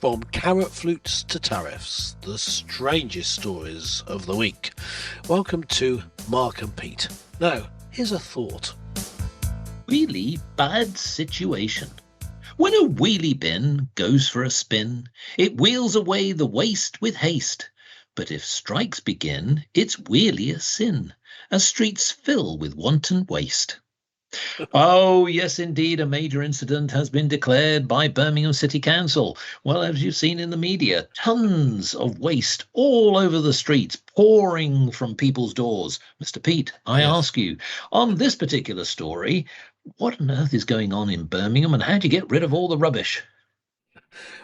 From carrot flutes to tariffs, the strangest stories of the week. Welcome to Mark and Pete. Now, here's a thought. Really bad situation. When a wheelie bin goes for a spin, it wheels away the waste with haste. But if strikes begin, it's really a sin, as streets fill with wanton waste. Oh, yes, indeed, a major incident has been declared by Birmingham City Council. Well, as you've seen in the media, tons of waste all over the streets, pouring from people's doors. Mr. Pete, I ask you, on this particular story, what on earth is going on in Birmingham and how do you get rid of all the rubbish?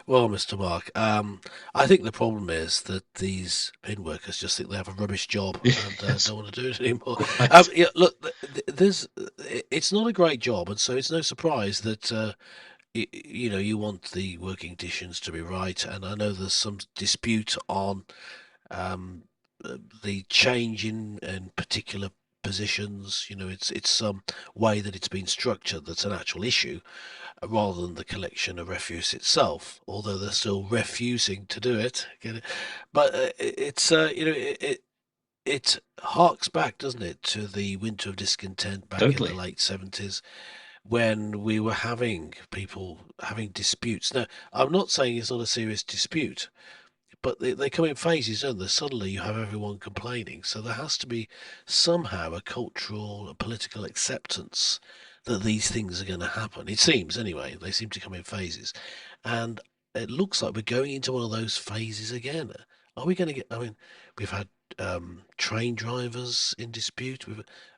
Well, Mr. Mark, I think the problem is that these bin workers just think they have a rubbish job and don't want to do it anymore. Right. Yeah, look, it's not a great job, and so it's no surprise that you want the working conditions to be right. And I know there's some dispute on um, the change in particular positions. It's some way that it's been structured that's an actual issue rather than the collection of refuse itself, although they're still refusing to do it. Get it? But it harks back, doesn't it, to the winter of discontent back in Totally. the late 70s when we were having people having disputes. Now, I'm not saying it's not a serious dispute, but they come in phases, don't they? Suddenly you have everyone complaining. So there has to be somehow a cultural, a political acceptance that these things are going to happen. It seems, anyway. They seem to come in phases. And it looks like we're going into one of those phases again. Are we going to get, I mean, we've had train drivers in dispute.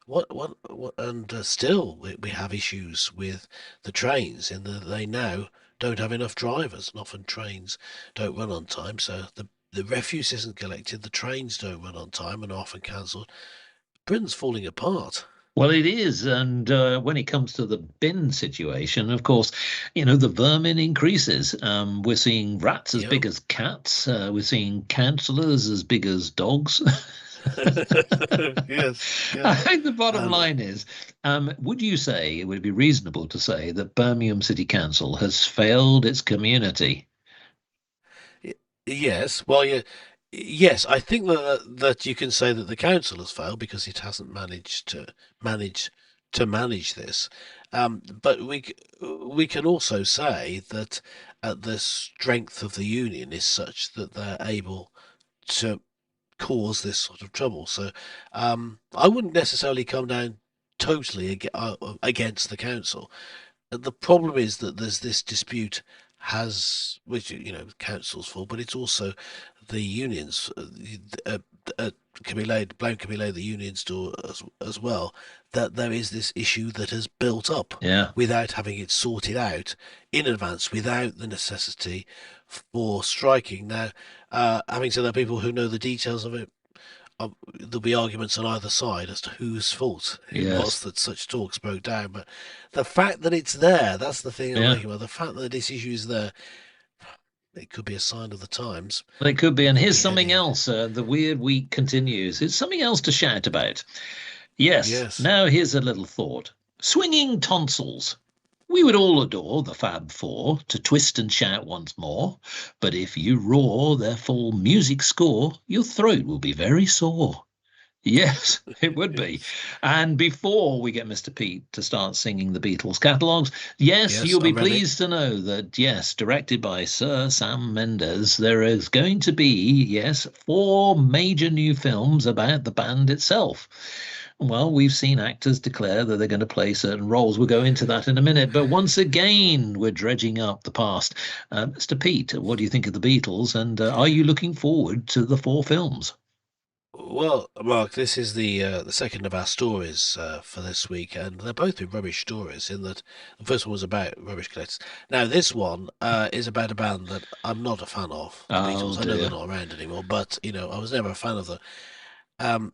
And still we have issues with the trains in that they now don't have enough drivers, and often trains don't run on time. So the refuse isn't collected, the trains don't run on time and are often cancelled. Britain's falling apart. Well, it is. And when it comes to the bin situation, of course, the vermin increases. We're seeing rats as Yeah. big as cats. We're seeing councillors as big as dogs. Yes, I yeah. think the bottom And line is, would you say it would be reasonable to say that Birmingham City Council has failed its community? yes, well, yeah, yes, I think that you can say that the council has failed because it hasn't manage manage this. But we can also say that the strength of the union is such that they're able to cause this sort of trouble. So I wouldn't necessarily come down totally against the council. The problem is that there's this dispute which council's fault, but it's also the unions. Blame can be laid the unions to as well. That there is this issue that has built up Yeah. without having it sorted out in advance, without the necessity for striking. Now, having said that, people who know the details of it, there'll be arguments on either side as to whose fault it was Yes. that such talks broke down. But the fact that it's there, that's the thing I'm Yeah. making about. The fact that this issue is there, it could be a sign of the times. Well, it could be. We And could here's be something heading. else. The weird week continues. It's something else to shout about. Yes. Yes. Now here's a little thought. Swinging tonsils. We would all adore the Fab Four to twist and shout once more. But if you roar their full music score, your throat will be very sore. Yes, it would be. Yes. And before we get Mr. Pete to start singing the Beatles catalogues, yes, Yes, you'll be I'm ready. pleased to know that, yes, directed by Sir Sam Mendes, there is going to be, yes, 4 major new films about the band itself. Well, we've seen actors declare that they're going to play certain roles. We'll go into that in a minute. But once again, we're dredging up the past. Mr. Pete, what do you think of the Beatles? And are you looking forward to the 4 films? Well, Mark, this is the second of our stories for this week, and they're both been rubbish stories. In that the first one was about rubbish collectors. Now this one is about a band that I'm not a fan of, the Oh, Beatles. I know they're dear. not around anymore, but I was never a fan of them.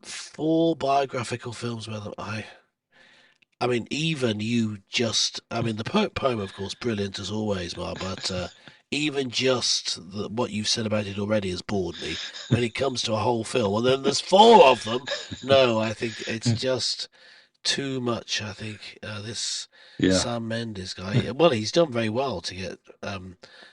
4 biographical films where I mean, even you just, I mean, the poem, of course, brilliant as always, Mark, but even just what you've said about it already has bored me. When it comes to a whole film, and then there's 4 of them, no, I think it's just too much. I think this Yeah. Sam Mendes guy. Well, he's done very well to get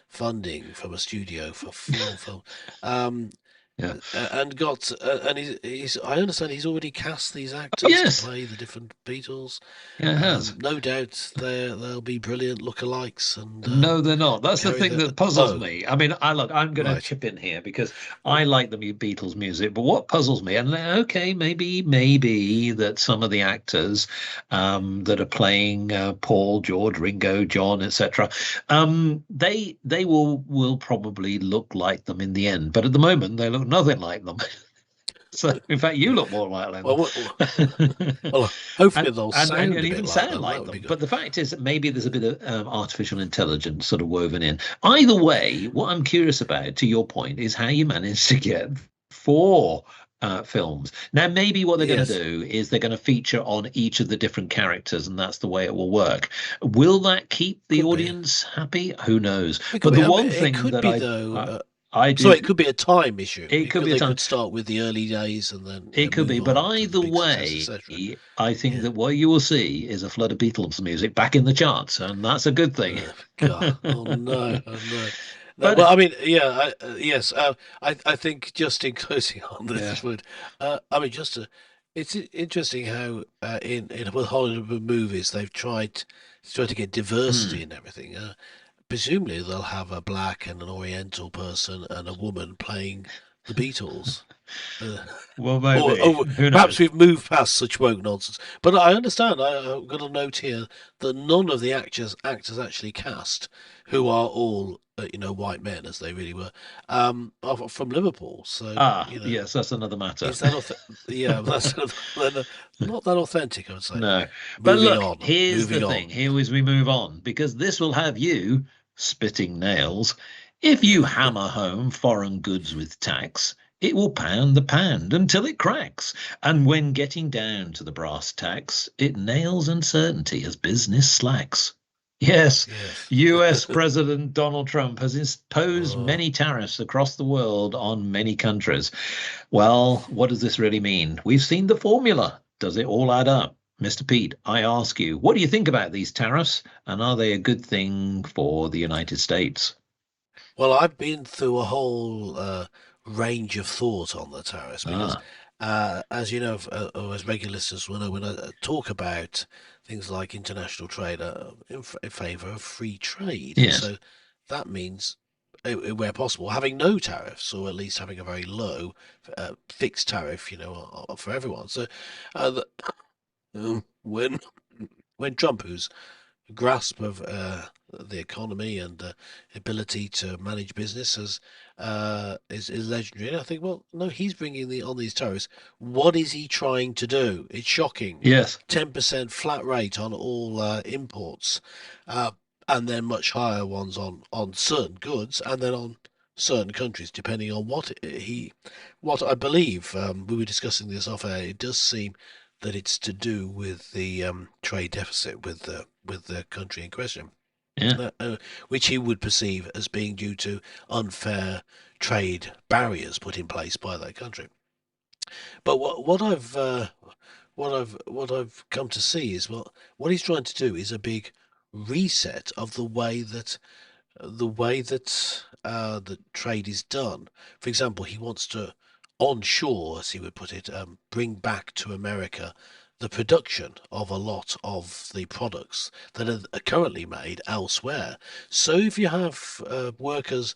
funding from a studio for four films, um, Yeah. and got and he's. I understand he's already cast these Oh, actors to yes. play the different Beatles. Yeah, it has. No doubt they'll be brilliant lookalikes and No, they're not. That's the carry thing the. that puzzles Oh, me. I mean, I'm going to right. chip in here because I like the Beatles music, but what puzzles me, and okay, maybe that some of the actors that are playing Paul, George, Ringo, John, etc., they will probably look like them in the end, but at the moment they look nothing like them. So, in fact, you Yeah. look more like Well, them. well, hopefully and, they'll and sound a bit even like sound them. That like would be them. good. But the fact is that maybe there's a bit of artificial intelligence sort of woven in. Either way, what I'm curious about, to your point, is how you managed to get four films. Now, maybe what they're going to Yes. do is they're going to feature on each of the different characters, and that's the way it will work. Will that keep the Could be. audience happy? Who knows? It could But be. the I mean, one it thing could that be I though. I Sorry, do, it could be a time issue. it could be a They time. could start with the early days and then It could be, move but on to the either big success, way, etc. I think Yeah. that what you will see is a flood of Beatles music back in the charts, and that's a good thing. God. Oh no. Oh no. No, well, But I mean, yeah. Yes. I think just in closing on yeah, this would. I mean, it's interesting how in with Hollywood movies they've tried to get diversity hmm. and everything. Presumably they'll have a black and an Oriental person and a woman playing the Beatles. Uh, Well, or maybe. Who perhaps knows? we've moved past such woke nonsense. But I understand. I've got a note here that none of the actors actually cast, who are all white men as they really were, are from Liverpool. So Ah, yes, that's another matter. is that yeah, that's not that authentic, I would say. No, but Moving look, on, here's the moving thing. on. Here as we move on, because this will have you spitting nails. If you hammer home foreign goods with tax, it will pound the pound until it cracks. And when getting down to the brass tacks, it nails uncertainty as business slacks. Yes, Yes. US President Donald Trump has imposed Oh, many tariffs across the world on many countries. Well, what does this really mean? We've seen the formula. Does it all add up? Mr. Pete, I ask you, what do you think about these tariffs, and are they a good thing for the United States? well, I've been through a whole range of thought on the tariffs because, Ah, as you know, or as regular listeners will know, when I talk about things like international trade, in favour of free trade, and yes, so that means, where possible, having no tariffs or at least having a very low fixed tariff, for everyone. So, the, when Trump, who's grasp of the economy and ability to manage business is legendary. And I think, well, no, he's bringing on these tariffs. What is he trying to do? It's shocking. yes, 10% flat rate on all imports, uh, and then much higher ones on certain goods, and then on certain countries, depending on what I believe. We were discussing this off air. It does seem that it's to do with the trade deficit with the country in question, yeah, which he would perceive as being due to unfair trade barriers put in place by that country. But what I've come to see is what he's trying to do is a big reset of the trade is done. For example, he wants to onshore, as he would put it, bring back to America the production of a lot of the products that are currently made elsewhere. So if you have workers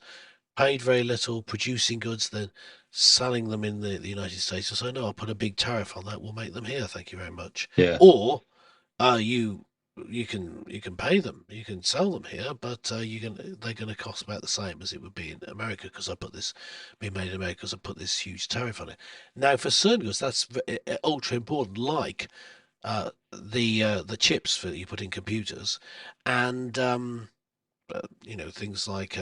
paid very little producing goods, then selling them in the United States, will say, no, I'll put a big tariff on that. We'll make them here. Thank you very much. yeah, Or you can pay them, you can sell them here, but they're going to cost about the same as it would be in America because I put this being made in America because I put this huge tariff on it. Now, for certain goods, that's ultra important, like the chips that you put in computers, and things like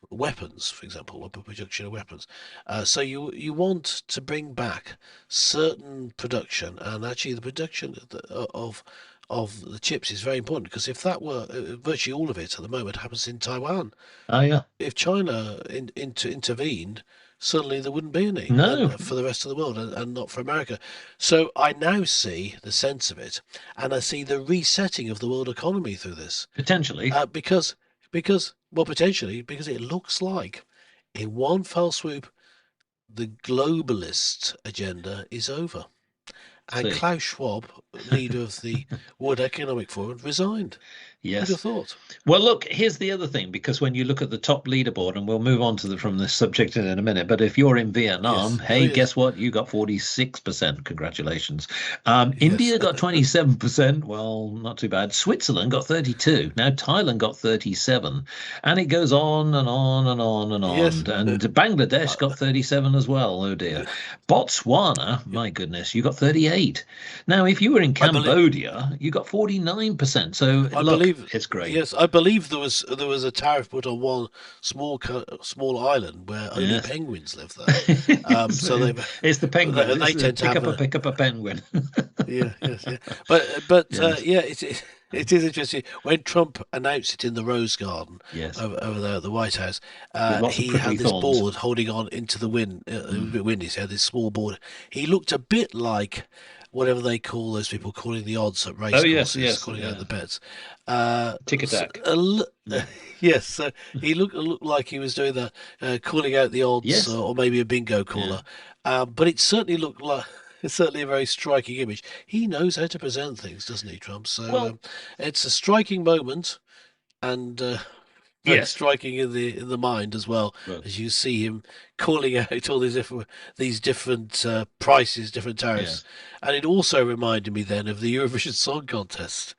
weapons, for example, or production of weapons. So you want to bring back certain production, and actually the production of the chips is very important because if that were virtually all of it at the moment happens in Taiwan, oh yeah, if China intervened, suddenly there wouldn't be any, No, and for the rest of the world, and not for America. So I now see the sense of it, and I see the resetting of the world economy through this, potentially. because well, potentially because it looks like in one fell swoop the globalist agenda is over, and See. Klaus Schwab, leader of the World Economic Forum, resigned. Who'd Yes. have thought? Well, look, here's the other thing, because when you look at the top leaderboard, and we'll move on to from this subject in a minute, but if you're in Vietnam, Yes. Oh, hey, yes. guess what? You got 46%. Congratulations. Yes. India got 27%. Well, not too bad. Switzerland got 32. Now Thailand got 37. And it goes on and on and on and Yes. on. And Bangladesh I, got 37 as well. Oh dear. Botswana, my goodness, you got 38. Now, if you were in I believe. Cambodia, you got 49%. So I look, believe. it's great. Yes, I believe there was a tariff put on one small island where only Yes. penguins live there. So It's the penguins. they It's tend to have a pick up a penguin. yeah, yes, yeah. But Yes, yeah, it is interesting when Trump announced it in the Rose Garden yes, over there at the White House. with lots of He prickly had this thorns. board holding on into the wind. It was a Mm. bit windy. So he had this small board. He looked a bit like whatever they call those people calling the odds at Oh race yes, courses, yes, calling out yeah. the bets. Uh, Tick s- attack. a l- Mm. yes, so he looked like he was doing that, calling out the odds, Yes, or maybe a bingo yeah, caller. But it certainly looked like. It's certainly a very striking image. He knows how to present things, doesn't he, Trump? So well, it's a striking moment, and very yes, striking in the mind as well, well, as you see him calling out all these different prices, different tariffs. yes, And it also reminded me then of the Eurovision Song Contest.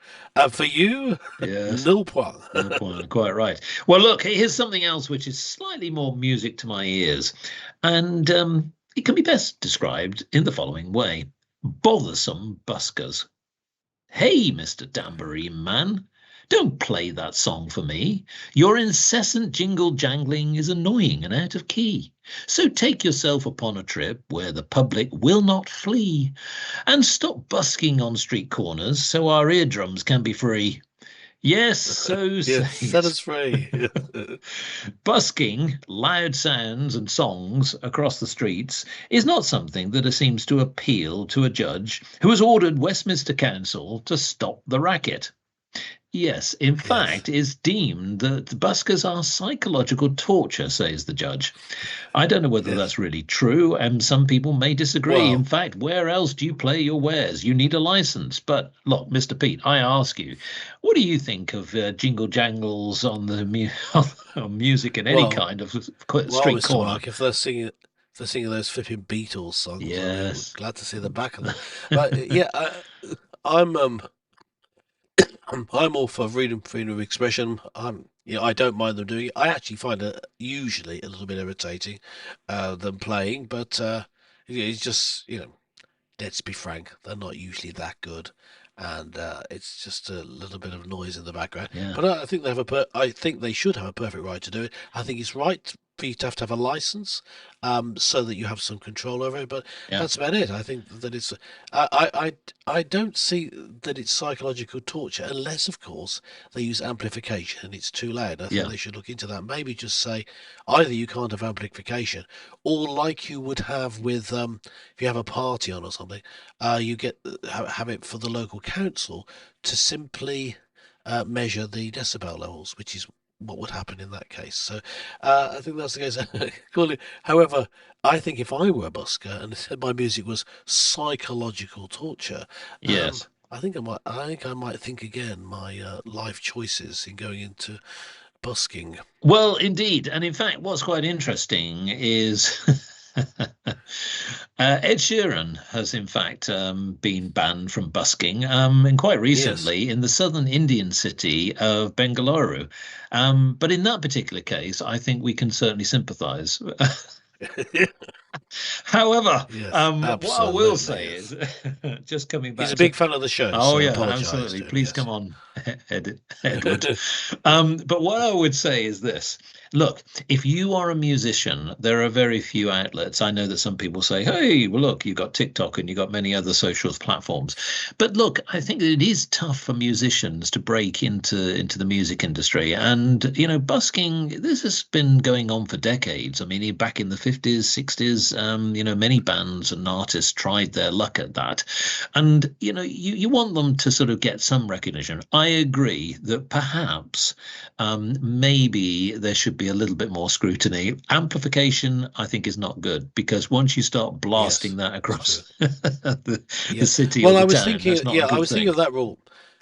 For you, yes. nil point. No point. Quite right. Well, look, here's something else which is slightly more music to my ears, and it can be best described in the following way: bothersome buskers. Hey, Mr. Tambourine Man, don't play that song for me. Your incessant jingle jangling is annoying and out of key. So take yourself upon a trip where the public will not flee, and stop busking on street corners so our eardrums can be free. Yes, so Yes, set says. us free. Busking loud sounds and songs across the streets is not something that seems to appeal to a judge who has ordered Westminster Council to stop the racket. Yes, in Yes, fact, it's deemed that buskers are psychological torture, says the judge. I don't know whether yes. that's really true, and some people may disagree. In Well, fact, where else do you play your wares? You need a license. But look, Mr. Pete, I ask you, what do you think of jingle jangles on the on music in any well, kind of well, street Mr. corner? Mark, if they're singing those flipping Beatles songs, we're Yes, glad to see the back of them. But yeah, I'm I'm all for freedom of expression. I don't mind them doing it. I actually find it usually a little bit irritating, them playing, but it's just, let's be frank, they're not usually that good, and it's just a little bit of noise in the background. yeah, But I think I think they should have a perfect right to do it. I think it's right for you to have a license, so that you have some control over it. But yeah, that's about it. I think that it's. I don't see that it's psychological torture unless, of course, they use amplification and it's too loud. I think yeah, they should look into that. Maybe just say either you can't have amplification, or like you would have with if you have a party on or something, you get have it for the local council to simply measure the decibel levels, which is what would happen in that case. So I think that's the case. However, I think if I were a busker and said my music was psychological torture, um, yes. I might think again my life choices in going into busking. Well, indeed. And in fact, what's quite interesting is Ed Sheeran has, in fact, been banned from busking, and quite Yes. recently in the southern Indian city of Bengaluru. But in that particular case, I think we can certainly sympathize. However, Yes, what I will absolutely. say Yes. is, just coming He's back a to, big fan of the show, oh so I yeah, apologise absolutely. to him. Please Yes. come on, Edward. But what I would say is this. Look, if you are a musician, there are very few outlets. I know that some people say, hey, well, look, you've got TikTok and you've got many other social platforms. But look, I think it is tough for musicians to break into the music industry. And, busking, this has been going on for decades. I mean, back in the 50s, 60s, many bands and artists tried their luck at that. And, you want them to sort of get some recognition. I agree that perhaps maybe there should be a little bit more scrutiny. Amplification, I think, is not good because once you start blasting Yes, that that's true. across the Yeah. city or Well, the I was town, that's thinking, not a yeah, I good was thinking thing. of that rule.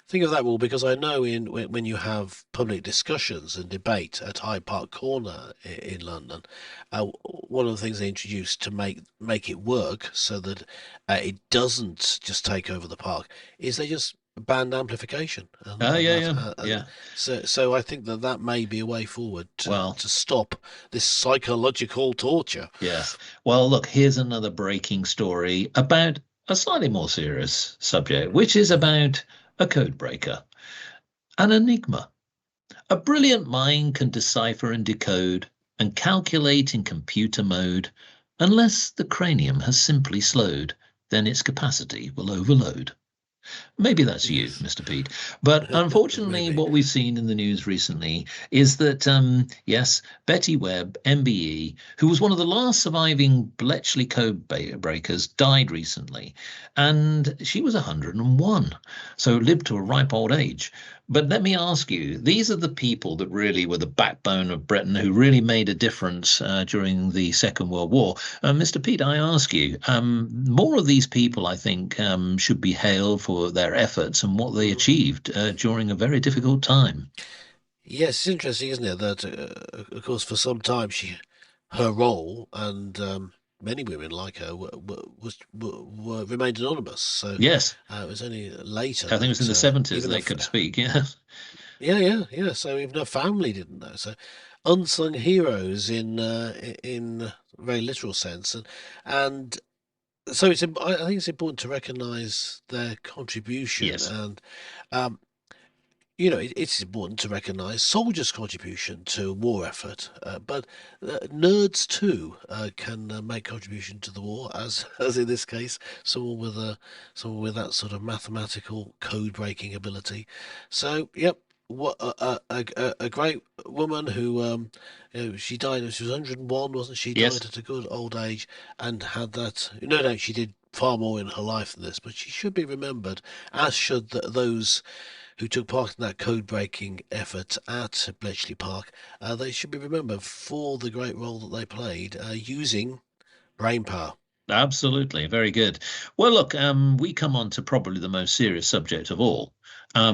Think of that rule because I know when you have public discussions and debate at Hyde Park Corner in London, one of the things they introduced to make it work so that it doesn't just take over the park is they just banned amplification, Oh, and yeah, that yeah, yeah. so I think that may be a way forward Well, to stop this psychological torture. yes. Well, look, here's another breaking story about a slightly more serious subject, which is about a code breaker, an enigma. A brilliant mind can decipher and decode and calculate in computer mode. Unless the cranium has simply slowed, then its capacity will overload. Maybe that's you, Yes, Mr. Pete. But unfortunately, maybe. what we've seen in the news recently is that, yes, Betty Webb, MBE, who was one of the last surviving Bletchley code breakers, died recently. And she was 101, so lived to a ripe old age. But let me ask you, these are the people that really were the backbone of Britain, who really made a difference during the Second World War. Mr. Pete, I ask you, more of these people, I think, should be hailed for their efforts and what they Mm. achieved during a very difficult time. Yes, it's interesting, isn't it? That, of course, for some time her role, and many women like her remained anonymous. So Yes, it was only later I think it was in that the 70s even her, they could speak. Yeah. yeah. So even her family didn't know. So unsung heroes in a very literal sense, and so I think it's important to recognise their contribution Yes, and. It's important to recognise soldiers' contribution to war effort, but nerds too can make contribution to the war, as as in this case, someone with that sort of mathematical code breaking ability. So, yep, what a great woman who she died when she was 101, wasn't she? yes, Died at a good old age and had that. No, she did far more in her life than this, but she should be remembered, as should those who took part in that code breaking effort at Bletchley Park. They should be remembered for the great role that they played using brain power. absolutely. Very good. Well, look, we come on to probably the most serious subject of all,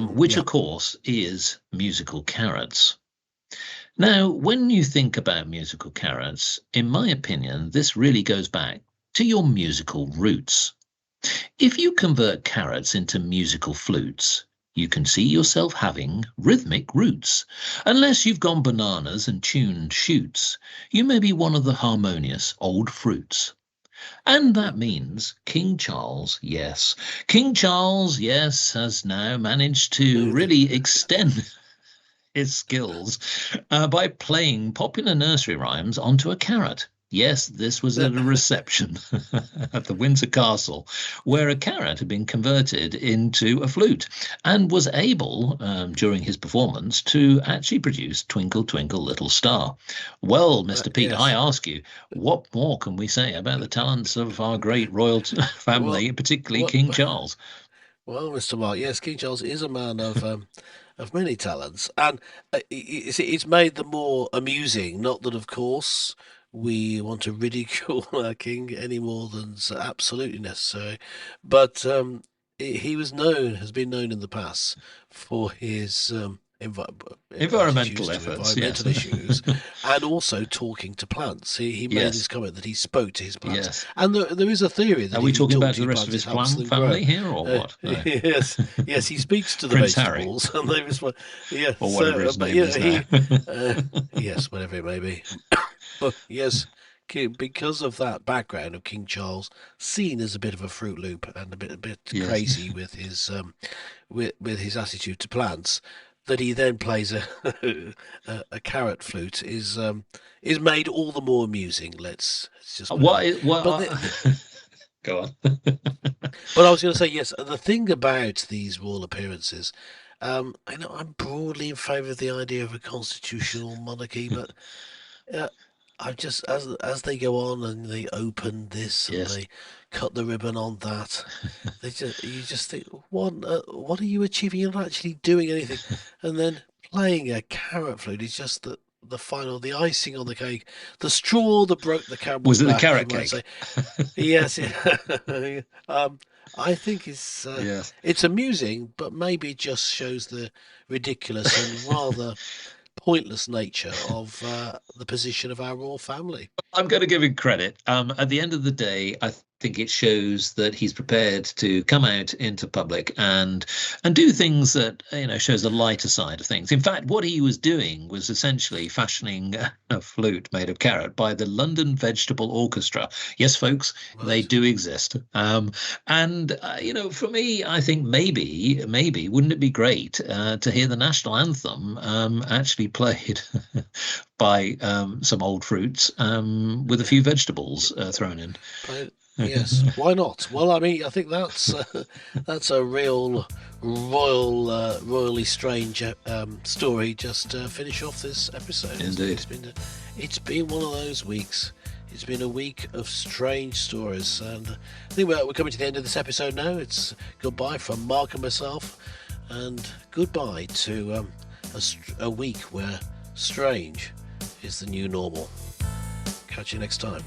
which, Yeah. of course, is musical carrots. Now, when you think about musical carrots, in my opinion, this really goes back to your musical roots. If you convert carrots into musical flutes, you can see yourself having rhythmic roots. Unless you've gone bananas and tuned shoots, you may be one of the harmonious old fruits. And that means King Charles, yes, King Charles, yes, has now managed to really extend his skills by playing popular nursery rhymes onto a carrot. Yes, this was at a reception at the Windsor Castle, where a carrot had been converted into a flute and was able, during his performance, to actually produce Twinkle, Twinkle, Little Star. Well, Mr. Pete, I Yes. ask you, what more can we say about the talents of our great royal Well, family, particularly what? King Charles? Well, Mr. Mark, yes, King Charles is a man of many talents, and it's made them more amusing. Not that, of course, we want to ridicule our king any more than's absolutely necessary, but he has been known in the past for his Environmental attitudes to efforts, yes. environmental issues, and also talking to plants. He made Yes, this comment that he spoke to his plants, yes. and there is a theory Are that we if you talking talk about to the your rest of plants, his it helps plum them grow. family here or what? No. Yes, he speaks to the Prince Harry, vegetables, and they respond. Yeah, or whatever his name is now. uh, yes, whatever it may be. But yes, because of that background of King Charles, seen as a bit of a Fruit Loop and a bit Yes. crazy with his with his attitude to plants, that he then plays a carrot flute is made all the more amusing. Let's just put it What? that. What? But Go on. but I was going to say yes. The thing about these royal appearances, I know I'm broadly in favour of the idea of a constitutional monarchy, but uh, I just as they go on and they open this and Yes. they cut the ribbon on that, you just think what are you achieving? You're not actually doing anything, and then playing a carrot flute is just the final, the icing on the cake, the straw that broke the camel's Was it the back, you carrot might cake? say. Yes, yeah. I think Yes. it's amusing, but maybe it just shows the ridiculous and rather pointless nature of the position of our royal family. I'm going to give him credit. At the end of the day, I think it shows that he's prepared to come out into public and do things that shows the lighter side of things. In fact, what he was doing was essentially fashioning a flute made of carrot by the London Vegetable Orchestra. Yes, folks, they Right. do exist. And for me, I think maybe wouldn't it be great to hear the national anthem actually played by some old fruits with a few vegetables thrown in. But yes, why not? Well, I mean, I think that's a real royally strange story. Just to finish off this episode. Indeed. It's been one of those weeks. It's been a week of strange stories, and I think we're coming to the end of this episode now. It's goodbye from Mark and myself, and goodbye to a week where strange is the new normal. Catch you next time.